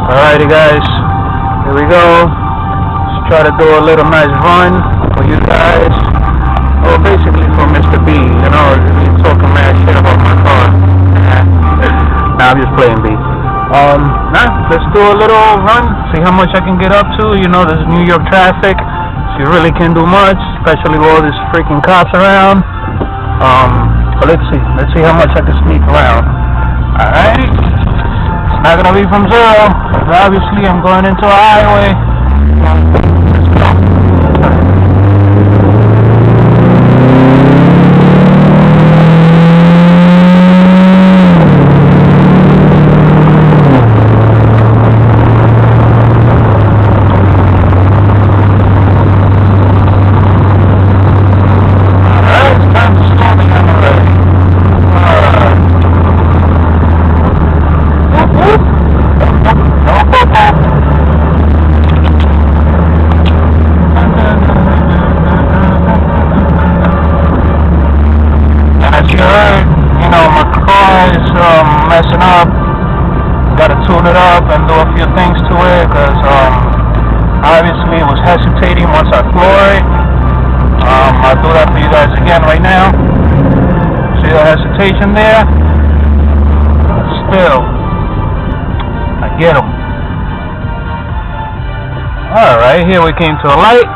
Alrighty guys, here we go. Let's try to do a little nice run for you guys. Oh, basically for Mr. B, you know, he's talking mad shit about my car. Nah, I'm just playing B. Let's do a little run, see how much I can get up to. You know, there's New York traffic, so you really can't do much, especially with all these freaking cops around. But let's see how much I can sneak around. Alrighty, it's not gonna be from zero, but obviously I'm going into a highway. Let's go. You know, my car is messing up. Gotta tune it up and do a few things to it, because obviously it was hesitating once I floor it. I'll do that for you guys again right now. See the hesitation there? Still, I get them. Alright, here we came to a light.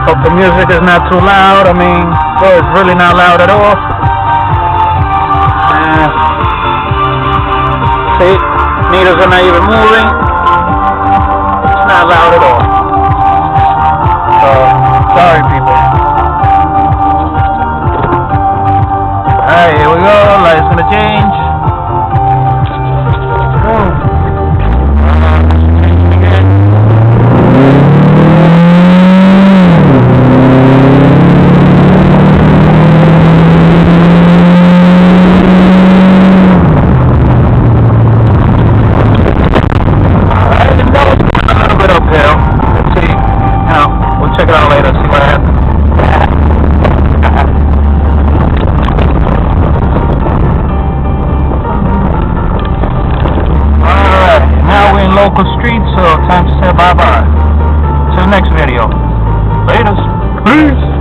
Hope the music is not too loud. I mean, well, it's really not loud at all. See, meters are not even moving. It's not loud at all. So, sorry people. Alright, here we go. Light's gonna change. Check it out later, see what happens. Alright, now we're in local streets, so time to say bye-bye. Till next video. Laters. Peace.